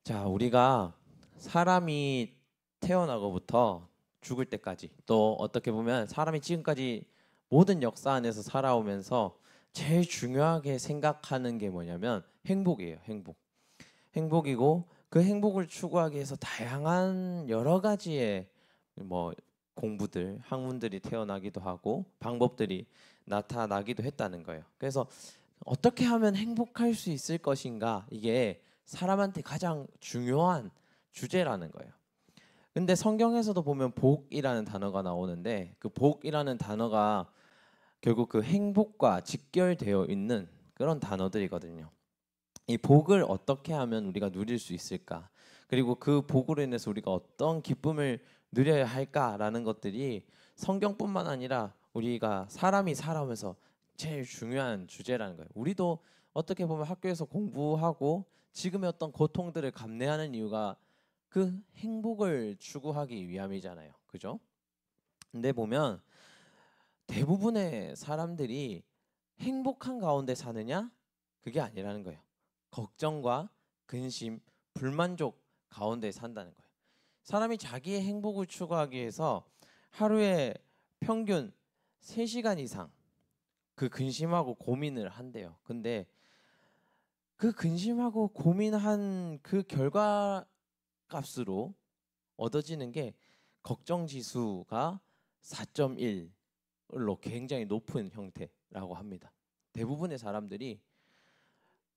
자, 우리가 사람이 태어나고부터 죽을 때까지 또 어떻게 보면 사람이 지금까지 모든 역사 안에서 살아오면서 제일 중요하게 생각하는 게 뭐냐면 행복이에요. 행복. 행복이고 그 행복을 추구하기 위해서 다양한 여러 가지의 뭐 공부들, 학문들이 태어나기도 하고 방법들이 나타나기도 했다는 거예요. 그래서 어떻게 하면 행복할 수 있을 것인가? 이게 사람한테 가장 중요한 주제라는 거예요. 근데 성경에서도 보면 복이라는 단어가 나오는데 그 복이라는 단어가 결국 그 행복과 직결되어 있는 그런 단어들이거든요. 이 복을 어떻게 하면 우리가 누릴 수 있을까? 그리고 그 복으로 인해서 우리가 어떤 기쁨을 누려야 할까라는 것들이 성경뿐만 아니라 우리가 사람이 살아오면서 제일 중요한 주제라는 거예요. 우리도 어떻게 보면 학교에서 공부하고 지금의 어떤 고통들을 감내하는 이유가 그 행복을 추구하기 위함이잖아요. 그죠? 근데 보면 대부분의 사람들이 행복한 가운데 사느냐? 그게 아니라는 거예요. 걱정과 근심, 불만족 가운데 산다는 거예요. 사람이 자기의 행복을 추구하기 위해서 하루에 평균 3시간 이상 그 근심하고 고민을 한대요. 근데 그 근심하고 고민한 그 결과값으로 얻어지는 게 걱정 지수가 4.1로 굉장히 높은 형태라고 합니다. 대부분의 사람들이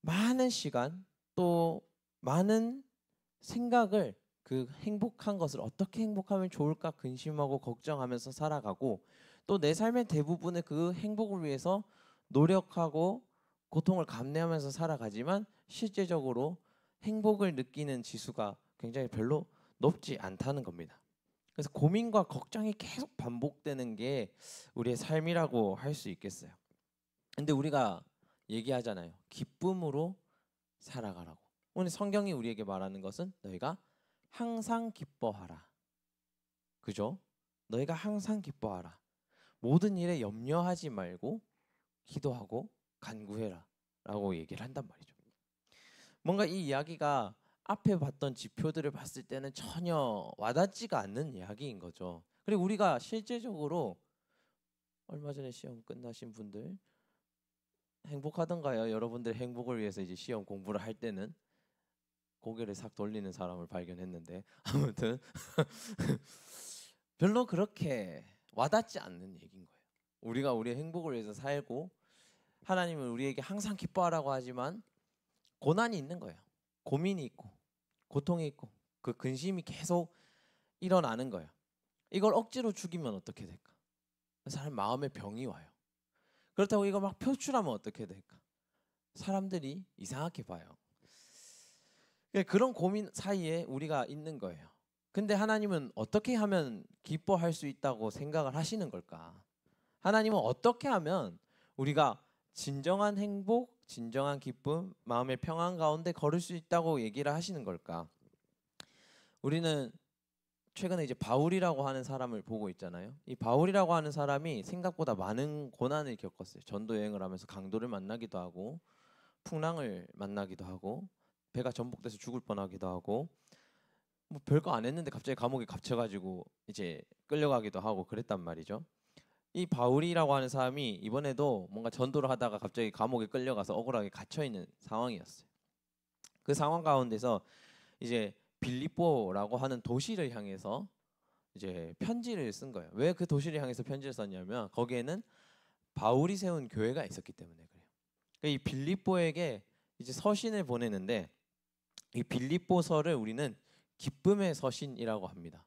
많은 시간 또 많은 생각을 그 행복한 것을 어떻게 행복하면 좋을까 근심하고 걱정하면서 살아가고 또 내 삶의 대부분의 그 행복을 위해서 노력하고 고통을 감내하면서 살아가지만 실제적으로 행복을 느끼는 지수가 굉장히 별로 높지 않다는 겁니다. 그래서 고민과 걱정이 계속 반복되는 게 우리의 삶이라고 할 수 있겠어요. 근데 우리가 얘기하잖아요. 기쁨으로 살아가라고. 오늘 성경이 우리에게 말하는 것은 너희가 항상 기뻐하라. 그죠? 너희가 항상 기뻐하라. 모든 일에 염려하지 말고 기도하고 간구해라. 라고 얘기를 한단 말이죠. 뭔가 이 이야기가 앞에 봤던 지표들을 봤을 때는 전혀 와닿지가 않는 이야기인 거죠. 그리고 우리가 실제적으로 얼마 전에 시험 끝나신 분들 행복하던가요? 여러분들 행복을 위해서 이제 시험 공부를 할 때는 고개를 싹 돌리는 사람을 발견했는데 아무튼 별로 그렇게 와닿지 않는 얘기인 거예요. 우리가 우리의 행복을 위해서 살고 하나님은 우리에게 항상 기뻐하라고 하지만 고난이 있는 거예요. 고민이 있고 고통이 있고 그 근심이 계속 일어나는 거예요. 이걸 억지로 죽이면 어떻게 될까? 사람 마음에 병이 와요. 그렇다고 이거 막 표출하면 어떻게 될까? 사람들이 이상하게 봐요. 그런 고민 사이에 우리가 있는 거예요. 근데 하나님은 어떻게 하면 기뻐할 수 있다고 생각을 하시는 걸까? 하나님은 어떻게 하면 우리가 진정한 행복, 진정한 기쁨, 마음의 평안 가운데 걸을 수 있다고 얘기를 하시는 걸까? 우리는 최근에 이제 바울이라고 하는 사람을 보고 있잖아요. 이 바울이라고 하는 사람이 생각보다 많은 고난을 겪었어요. 전도 여행을 하면서 강도를 만나기도 하고 풍랑을 만나기도 하고 배가 전복돼서 죽을 뻔하기도 하고 뭐 별거 안 했는데 갑자기 감옥에 갇혀가지고 이제 끌려가기도 하고 그랬단 말이죠. 이 바울이라고 하는 사람이 이번에도 뭔가 전도를 하다가 갑자기 감옥에 끌려가서 억울하게 갇혀 있는 상황이었어요. 그 상황 가운데서 이제 빌립보라고 하는 도시를 향해서 이제 편지를 쓴 거예요. 왜 그 도시를 향해서 편지를 썼냐면 거기에는 바울이 세운 교회가 있었기 때문에 그래요. 그러니까 이 빌립보에게 이제 서신을 보내는데 이 빌립보서를 우리는 기쁨의 서신이라고 합니다.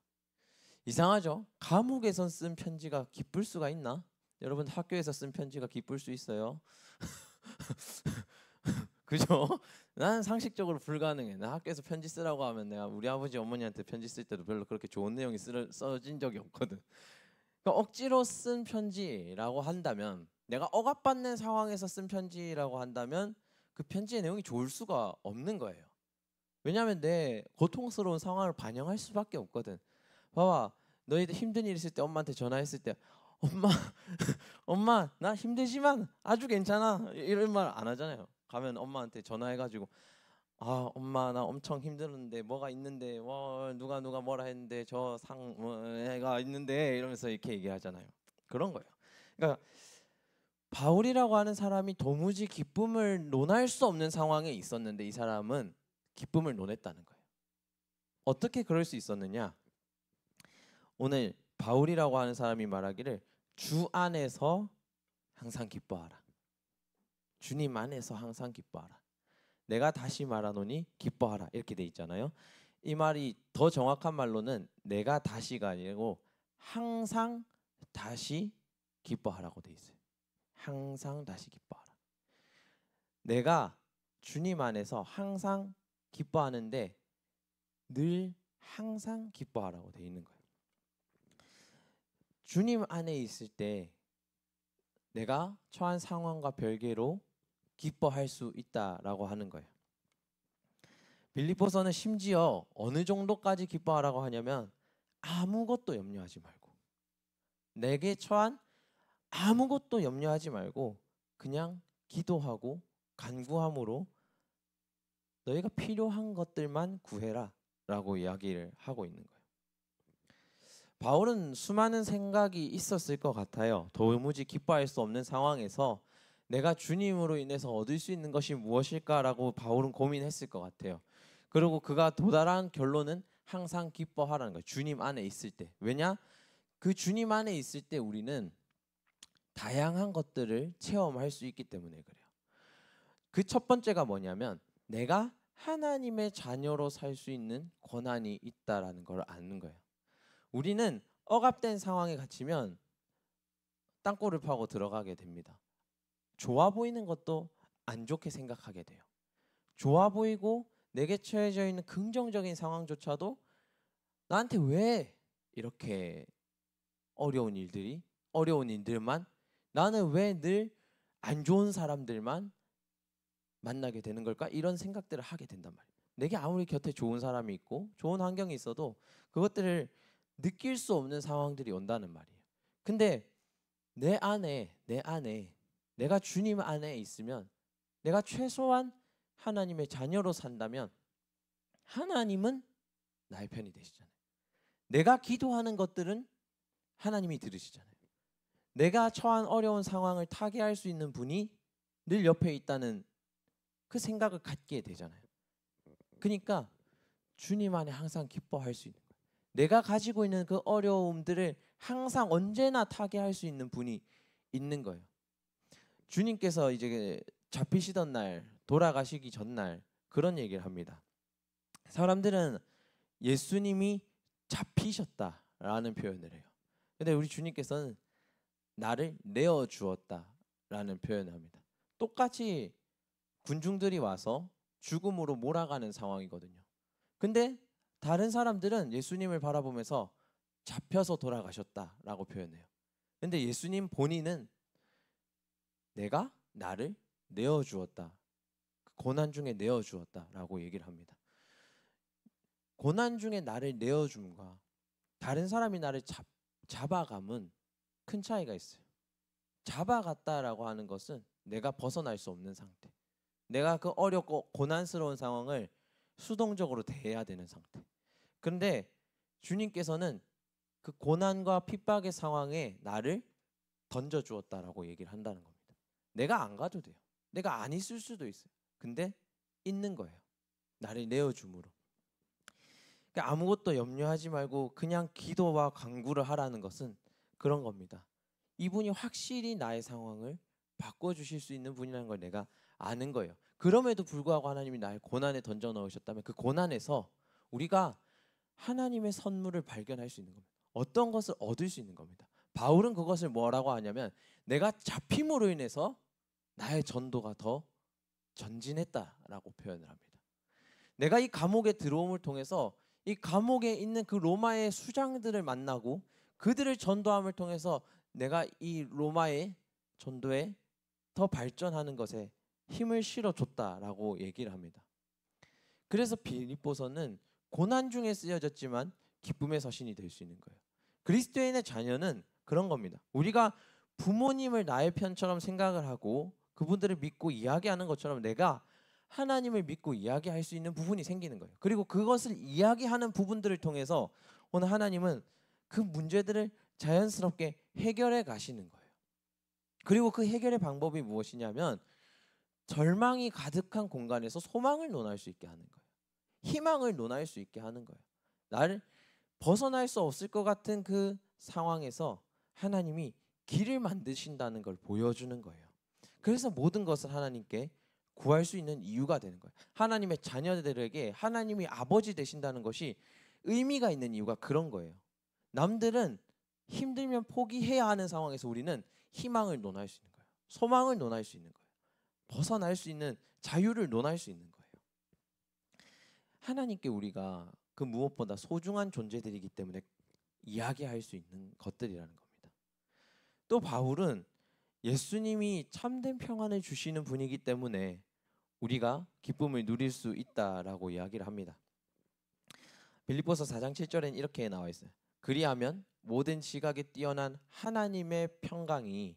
이상하죠? 감옥에서 쓴 편지가 기쁠 수가 있나? 여러분 학교에서 쓴 편지가 기쁠 수 있어요? 그죠? 나는 상식적으로 불가능해. 나 학교에서 편지 쓰라고 하면 내가 우리 아버지 어머니한테 편지 쓸 때도 별로 그렇게 좋은 내용이 써진 적이 없거든. 그러니까 억지로 쓴 편지라고 한다면 내가 억압받는 상황에서 쓴 편지라고 한다면 그 편지의 내용이 좋을 수가 없는 거예요. 왜냐하면 내 고통스러운 상황을 반영할 수밖에 없거든. 봐봐, 너희들 힘든 일 있을 때 엄마한테 전화했을 때 엄마, 엄마 나 힘들지만 아주 괜찮아 이런 말 안 하잖아요. 가면 엄마한테 전화해가지고 아 엄마 나 엄청 힘들었는데 뭐가 있는데 누가 뭐라 했는데 저 상 애가 있는데 이러면서 이렇게 얘기하잖아요. 그런 거예요. 그러니까 바울이라고 하는 사람이 도무지 기쁨을 논할 수 없는 상황에 있었는데 이 사람은 기쁨을 논했다는 거예요. 어떻게 그럴 수 있었느냐? 오늘 바울이라고 하는 사람이 말하기를 주 안에서 항상 기뻐하라. 주님 안에서 항상 기뻐하라. 내가 다시 말하노니 기뻐하라 이렇게 돼 있잖아요. 이 말이 더 정확한 말로는 내가 다시가 아니고 항상 다시 기뻐하라고 돼 있어요. 항상 다시 기뻐하라. 내가 주님 안에서 항상 기뻐하는데 늘 항상 기뻐하라고 돼 있는 거예요. 주님 안에 있을 때 내가 처한 상황과 별개로 기뻐할 수 있다라고 하는 거예요. 빌립보서는 심지어 어느 정도까지 기뻐하라고 하냐면 아무것도 염려하지 말고 내게 처한 아무것도 염려하지 말고 그냥 기도하고 간구함으로 너희가 필요한 것들만 구해라 라고 이야기를 하고 있는 거예요. 바울은 수많은 생각이 있었을 것 같아요. 도무지 기뻐할 수 없는 상황에서 내가 주님으로 인해서 얻을 수 있는 것이 무엇일까라고 바울은 고민했을 것 같아요. 그리고 그가 도달한 결론은 항상 기뻐하라는 거예요. 주님 안에 있을 때. 왜냐? 그 주님 안에 있을 때 우리는 다양한 것들을 체험할 수 있기 때문에 그래요. 그 첫 번째가 뭐냐면 내가 하나님의 자녀로 살 수 있는 권한이 있다라는 걸 아는 거예요. 우리는 억압된 상황에 갇히면 땅굴을 파고 들어가게 됩니다. 좋아 보이는 것도 안 좋게 생각하게 돼요. 좋아 보이고 내게 처해져 있는 긍정적인 상황조차도 나한테 왜 이렇게 어려운 일들만 나는 왜 늘 안 좋은 사람들만 만나게 되는 걸까? 이런 생각들을 하게 된단 말이에요. 내게 아무리 곁에 좋은 사람이 있고 좋은 환경이 있어도 그것들을 느낄 수 없는 상황들이 온다는 말이에요. 근데 내 안에 내가 주님 안에 있으면 내가 최소한 하나님의 자녀로 산다면 하나님은 나의 편이 되시잖아요. 내가 기도하는 것들은 하나님이 들으시잖아요. 내가 처한 어려운 상황을 타개할 수 있는 분이 늘 옆에 있다는 그 생각을 갖게 되잖아요. 그러니까 주님 안에 항상 기뻐할 수 있는 거예요. 내가 가지고 있는 그 어려움들을 항상 언제나 타개할 수 있는 분이 있는 거예요. 주님께서 이제 잡히시던 날, 돌아가시기 전날 그런 얘기를 합니다. 사람들은 예수님이 잡히셨다라는 표현을 해요. 근데 우리 주님께서는 나를 내어 주었다라는 표현을 합니다. 똑같이 군중들이 와서 죽음으로 몰아가는 상황이거든요. 근데 다른 사람들은 예수님을 바라보면서 잡혀서 돌아가셨다라고 표현해요. 근데 예수님 본인은 내가 나를 내어 주었다. 고난 중에 내어 주었다라고 얘기를 합니다. 고난 중에 나를 내어 줌과 다른 사람이 나를 잡아감은 큰 차이가 있어요. 잡아갔다라고 하는 것은 내가 벗어날 수 없는 상태. 내가 그 어렵고 고난스러운 상황을 수동적으로 대해야 되는 상태. 그런데 주님께서는 그 고난과 핍박의 상황에 나를 던져 주었다라고 얘기를 한다는 겁니다. 내가 안 가도 돼요. 내가 안 있을 수도 있어요. 근데 있는 거예요. 나를 내어 줌으로. 그러니까 아무것도 염려하지 말고 그냥 기도와 간구를 하라는 것은 그런 겁니다. 이분이 확실히 나의 상황을 바꿔주실 수 있는 분이라는 걸 내가 아는 거예요. 그럼에도 불구하고 하나님이 나를 고난에 던져 넣으셨다면 그 고난에서 우리가 하나님의 선물을 발견할 수 있는 겁니다. 어떤 것을 얻을 수 있는 겁니다. 바울은 그것을 뭐라고 하냐면 내가 잡힘으로 인해서 나의 전도가 더 전진했다라고 표현을 합니다. 내가 이 감옥에 들어옴을 통해서 이 감옥에 있는 그 로마의 수장들을 만나고 그들을 전도함을 통해서 내가 이 로마의 전도에 더 발전하는 것에 힘을 실어줬다라고 얘기를 합니다. 그래서 빌립보서는 고난 중에 쓰여졌지만 기쁨의 서신이 될 수 있는 거예요. 그리스도인의 자녀는 그런 겁니다. 우리가 부모님을 나의 편처럼 생각을 하고 그분들을 믿고 이야기하는 것처럼 내가 하나님을 믿고 이야기할 수 있는 부분이 생기는 거예요. 그리고 그것을 이야기하는 부분들을 통해서 오늘 하나님은 그 문제들을 자연스럽게 해결해 가시는 거예요. 그리고 그 해결의 방법이 무엇이냐면 절망이 가득한 공간에서 소망을 논할 수 있게 하는 거예요. 희망을 논할 수 있게 하는 거예요. 나를 벗어날 수 없을 것 같은 그 상황에서 하나님이 길을 만드신다는 걸 보여주는 거예요. 그래서 모든 것을 하나님께 구할 수 있는 이유가 되는 거예요. 하나님의 자녀들에게 하나님이 아버지 되신다는 것이 의미가 있는 이유가 그런 거예요. 남들은 힘들면 포기해야 하는 상황에서 우리는 희망을 논할 수 있는 거예요. 소망을 논할 수 있는 거예요. 벗어날 수 있는 자유를 논할 수 있는 거예요. 하나님께 우리가 그 무엇보다 소중한 존재들이기 때문에 이야기할 수 있는 것들이라는 겁니다. 또 바울은 예수님이 참된 평안을 주시는 분이기 때문에 우리가 기쁨을 누릴 수 있다라고 이야기를 합니다. 빌립보서 4장 7절엔 이렇게 나와 있어요. 그리하면 모든 지각에 뛰어난 하나님의 평강이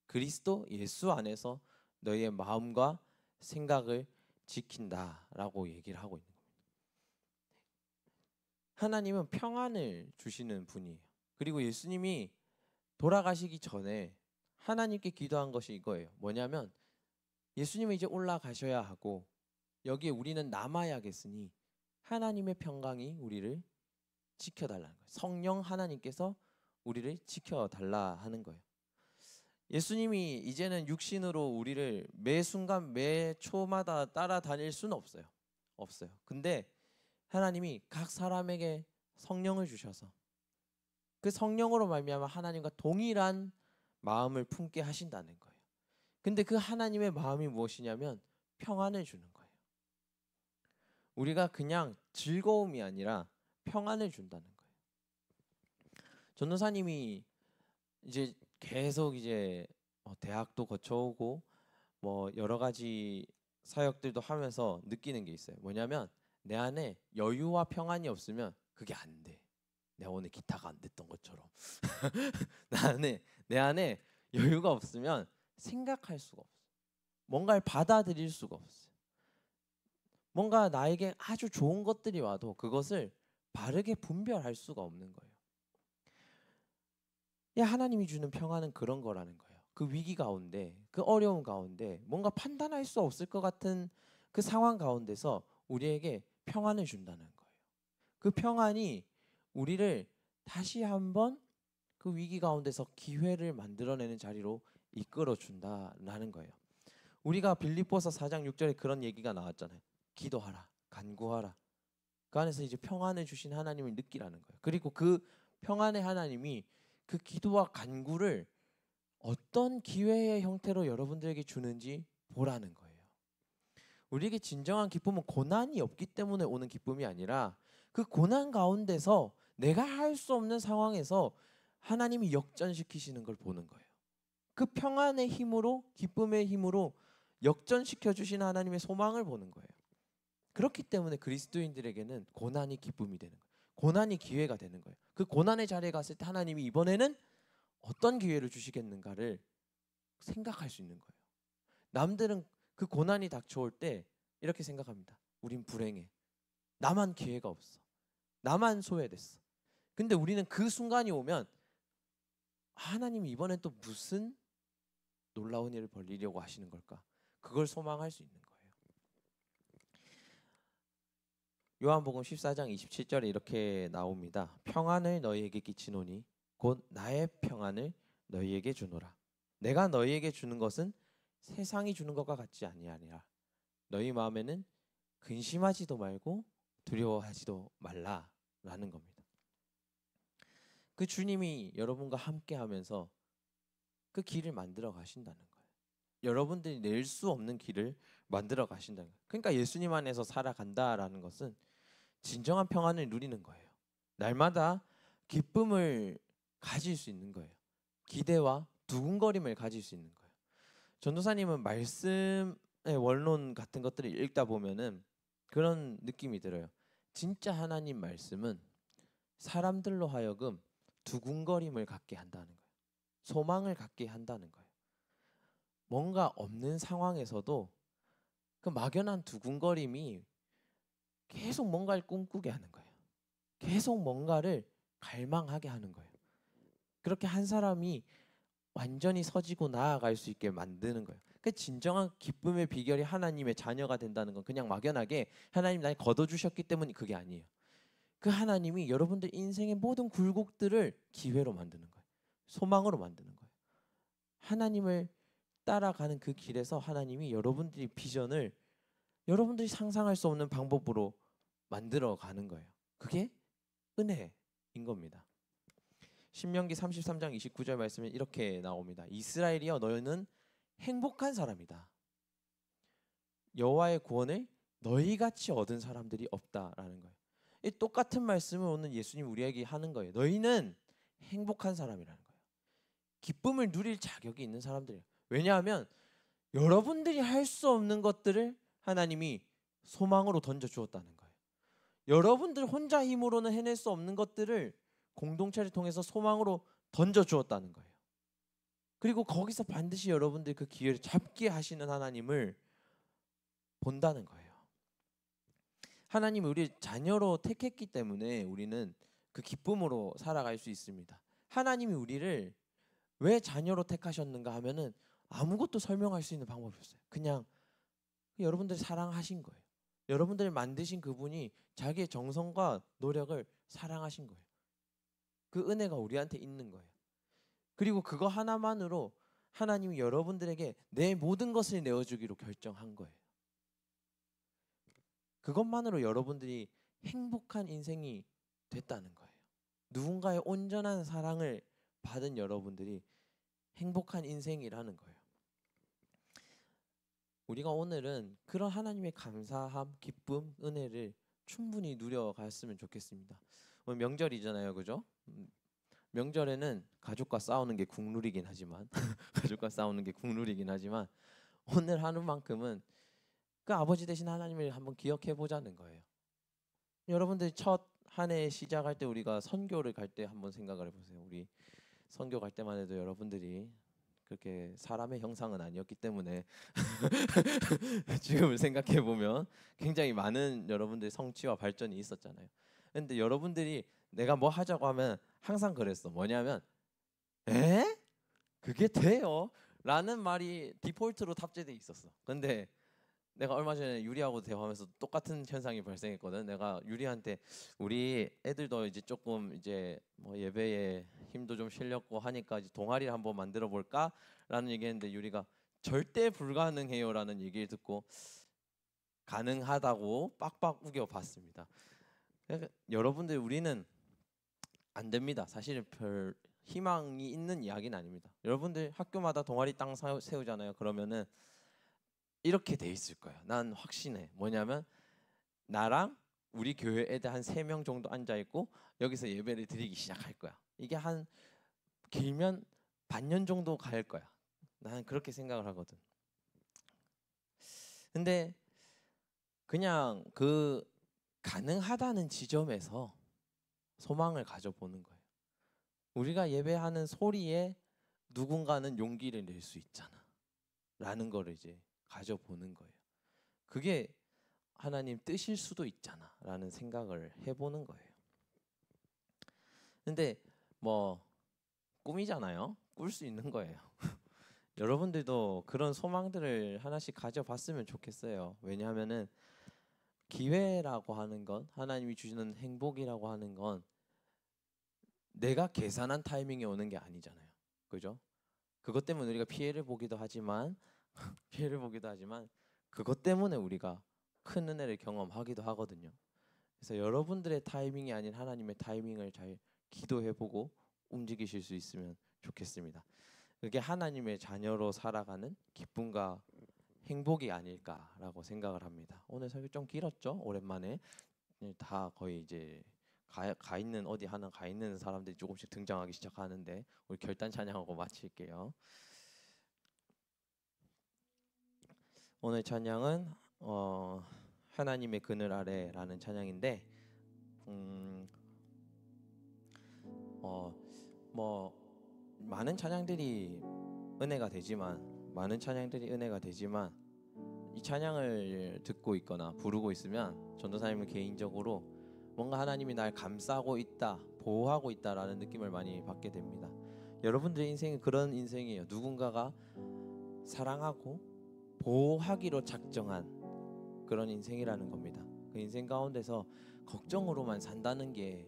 그리스도 예수 안에서 너희의 마음과 생각을 지킨다라고 얘기를 하고 있는 겁니다. 하나님은 평안을 주시는 분이에요. 그리고 예수님이 돌아가시기 전에 하나님께 기도한 것이 이거예요. 뭐냐면 예수님은 이제 올라가셔야 하고 여기에 우리는 남아야겠으니 하나님의 평강이 우리를 지켜달라는 거예요. 성령 하나님께서 우리를 지켜달라 하는 거예요. 예수님이 이제는 육신으로 우리를 매 순간 매 초마다 따라다닐 수는 없어요. 근데 하나님이 각 사람에게 성령을 주셔서 그 성령으로 말미암아 하나님과 동일한 마음을 품게 하신다는 거예요. 근데 그 하나님의 마음이 무엇이냐면 평안을 주는 거예요. 우리가 그냥 즐거움이 아니라 평안을 준다는 거예요. 전도사님이 이제 계속 이제 대학도 거쳐오고 뭐 여러 가지 사역들도 하면서 느끼는 게 있어요. 뭐냐면 내 안에 여유와 평안이 없으면 그게 안 돼. 내가 오늘 기타가 안 됐던 것처럼 내 안에 여유가 없으면 생각할 수가 없어. 뭔가를 받아들일 수가 없어요. 뭔가 나에게 아주 좋은 것들이 와도 그것을 바르게 분별할 수가 없는 거예요. 하나님이 주는 평안은 그런 거라는 거예요. 그 위기 가운데, 그 어려움 가운데 뭔가 판단할 수 없을 것 같은 그 상황 가운데서 우리에게 평안을 준다는 거예요. 그 평안이 우리를 다시 한번 그 위기 가운데서 기회를 만들어내는 자리로 이끌어 준다라는 거예요. 우리가 빌립보서 4장 6절에 그런 얘기가 나왔잖아요. 기도하라, 간구하라. 그 안에서 이제 평안을 주신 하나님을 느끼라는 거예요. 그리고 그 평안의 하나님이 그 기도와 간구를 어떤 기회의 형태로 여러분들에게 주는지 보라는 거예요. 우리에게 진정한 기쁨은 고난이 없기 때문에 오는 기쁨이 아니라 그 고난 가운데서 내가 할 수 없는 상황에서 하나님이 역전시키시는 걸 보는 거예요. 그 평안의 힘으로, 기쁨의 힘으로 역전시켜 주신 하나님의 소망을 보는 거예요. 그렇기 때문에 그리스도인들에게는 고난이 기쁨이 되는 거예요. 고난이 기회가 되는 거예요. 그 고난의 자리에 갔을 때 하나님이 이번에는 어떤 기회를 주시겠는가를 생각할 수 있는 거예요. 남들은 그 고난이 닥쳐올 때 이렇게 생각합니다. 우린 불행해. 나만 기회가 없어. 나만 소외됐어. 근데 우리는 그 순간이 오면 하나님이 이번엔 또 무슨 놀라운 일을 벌리려고 하시는 걸까? 그걸 소망할 수 있는 거예요. 요한복음 14장 27절에 이렇게 나옵니다. 평안을 너희에게 끼치노니 곧 나의 평안을 너희에게 주노라. 내가 너희에게 주는 것은 세상이 주는 것과 같지 아니하니라. 너희 마음에는 근심하지도 말고 두려워하지도 말라라는 겁니다. 그 주님이 여러분과 함께 하면서 그 길을 만들어 가신다는 거예요. 여러분들이 낼 수 없는 길을 만들어 가신다는 거예요. 그러니까 예수님 안에서 살아간다라는 것은 진정한 평안을 누리는 거예요. 날마다 기쁨을 가질 수 있는 거예요. 기대와 두근거림을 가질 수 있는 거예요. 전도사님은 말씀의 원론 같은 것들을 읽다 보면은 그런 느낌이 들어요. 진짜 하나님 말씀은 사람들로 하여금 두근거림을 갖게 한다는 거예요. 소망을 갖게 한다는 거예요. 뭔가 없는 상황에서도 그 막연한 두근거림이 계속 뭔가를 꿈꾸게 하는 거예요. 계속 뭔가를 갈망하게 하는 거예요. 그렇게 한 사람이 완전히 서지고 나아갈 수 있게 만드는 거예요. 그 진정한 기쁨의 비결이 하나님의 자녀가 된다는 건 그냥 막연하게 하나님 날 거둬주셨기 때문이 그게 아니에요. 그 하나님이 여러분들 인생의 모든 굴곡들을 기회로 만드는 거예요. 소망으로 만드는 거예요. 하나님을 따라가는 그 길에서 하나님이 여러분들의 비전을 여러분들이 상상할 수 없는 방법으로 만들어 가는 거예요. 그게 은혜인 겁니다. 신명기 33장 29절 말씀에 이렇게 나옵니다. 이스라엘이여 너희는 행복한 사람이다. 여호와의 구원을 너희같이 얻은 사람들이 없다라는 거예요. 이 똑같은 말씀을 오늘 예수님 우리에게 하는 거예요. 너희는 행복한 사람이라는 거예요. 기쁨을 누릴 자격이 있는 사람들이에요. 왜냐하면 여러분들이 할 수 없는 것들을 하나님이 소망으로 던져 주었다는 거예요. 여러분들 혼자 힘으로는 해낼 수 없는 것들을 공동체를 통해서 소망으로 던져 주었다는 거예요. 그리고 거기서 반드시 여러분들 그 기회를 잡게 하시는 하나님을 본다는 거예요. 하나님이 우리 자녀로 택했기 때문에 우리는 그 기쁨으로 살아갈 수 있습니다. 하나님이 우리를 왜 자녀로 택하셨는가 하면은 아무것도 설명할 수 있는 방법이 없어요. 그냥 여러분들 사랑하신 거예요. 여러분들을 만드신 그분이 자기의 정성과 노력을 사랑하신 거예요. 그 은혜가 우리한테 있는 거예요. 그리고 그거 하나만으로 하나님이 여러분들에게 내 모든 것을 내어주기로 결정한 거예요. 그것만으로 여러분들이 행복한 인생이 됐다는 거예요. 누군가의 온전한 사랑을 받은 여러분들이 행복한 인생이라는 거예요. 우리가 오늘은 그런 하나님의 감사함, 기쁨, 은혜를 충분히 누려갔으면 좋겠습니다. 오늘 명절이잖아요, 그죠? 명절에는 가족과 싸우는 게 국룰이긴 하지만 가족과 싸우는 게 국룰이긴 하지만 오늘 하루만큼은 그 아버지 되신 하나님을 한번 기억해 보자는 거예요. 여러분들 첫 한 해 시작할 때 우리가 선교를 갈 때 한번 생각을 해보세요. 우리 선교 갈 때만 해도 여러분들이 그렇게 사람의 형상은 아니었기 때문에 지금을 생각해 보면 굉장히 많은 여러분들의 성취와 발전이 있었잖아요. 근데 여러분들이 내가 뭐 하자고 하면 항상 그랬어. 뭐냐면 에? 그게 돼요? 라는 말이 디폴트로 탑재돼 있었어. 근데 내가 얼마 전에 유리하고 대화하면서 똑같은 현상이 발생했거든. 내가 유리한테 우리 애들도 이제 조금 이제 뭐 예배에 힘도 좀 실렸고 하니까 이제 동아리를 한번 만들어 볼까라는 얘기했는데 유리가 절대 불가능해요라는 얘기를 듣고 가능하다고 빡빡 우겨 봤습니다. 그러니까 여러분들 우리는 안 됩니다. 사실은 별 희망이 있는 이야기는 아닙니다. 여러분들 학교마다 동아리 땅 세우잖아요. 그러면은 이렇게 돼 있을 거예요. 난 확신해. 뭐냐면 나랑 우리 교회 애들 한 3명 정도 앉아 있고 여기서 예배를 드리기 시작할 거야. 이게 한 길면 반년 정도 갈 거야. 나는 그렇게 생각을 하거든. 근데 그냥 그 가능하다는 지점에서 소망을 가져보는 거예요. 우리가 예배하는 소리에 누군가는 용기를 낼 수 있잖아 라는 거를 이제 가져보는 거예요. 그게 하나님 뜻일 수도 있잖아 라는 생각을 해보는 거예요. 근데 뭐 꿈이잖아요. 꿀 수 있는 거예요. 여러분들도 그런 소망들을 하나씩 가져봤으면 좋겠어요. 왜냐하면은 기회라고 하는 건 하나님이 주시는 행복이라고 하는 건 내가 계산한 타이밍에 오는 게 아니잖아요. 그죠? 그것 때문에 우리가 피해를 보기도 하지만 그것 때문에 우리가 큰 은혜를 경험하기도 하거든요. 그래서 여러분들의 타이밍이 아닌 하나님의 타이밍을 잘 기도해보고 움직이실 수 있으면 좋겠습니다. 그게 하나님의 자녀로 살아가는 기쁨과 행복이 아닐까라고 생각을 합니다. 오늘 설교 좀 길었죠? 오랜만에 다 거의 이제 가 있는 어디 하나 가 있는 사람들이 조금씩 등장하기 시작하는데 우리 결단 찬양하고 마칠게요. 오늘 찬양은 하나님의 그늘 아래라는 찬양인데 뭐 많은 찬양들이 은혜가 되지만 이 찬양을 듣고 있거나 부르고 있으면 전도사님은 개인적으로 뭔가 하나님이 날 감싸고 있다, 보호하고 있다라는 느낌을 많이 받게 됩니다. 여러분들의 인생은 그런 인생이에요. 누군가가 사랑하고 보호하기로 작정한 그런 인생이라는 겁니다. 그 인생 가운데서 걱정으로만 산다는 게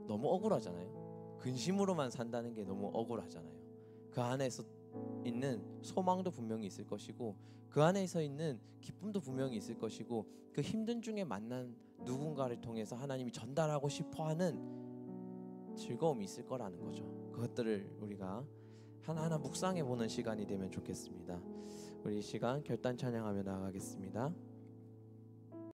너무 억울하잖아요. 근심으로만 산다는 게 너무 억울하잖아요. 그 안에서 있는 소망도 분명히 있을 것이고 그 안에서 있는 기쁨도 분명히 있을 것이고 그 힘든 중에 만난 누군가를 통해서 하나님이 전달하고 싶어하는 즐거움이 있을 거라는 거죠. 그것들을 우리가 하나하나 묵상해 보는 시간이 되면 좋겠습니다. 우리 이 시간 결단 찬양하며 나아가겠습니다.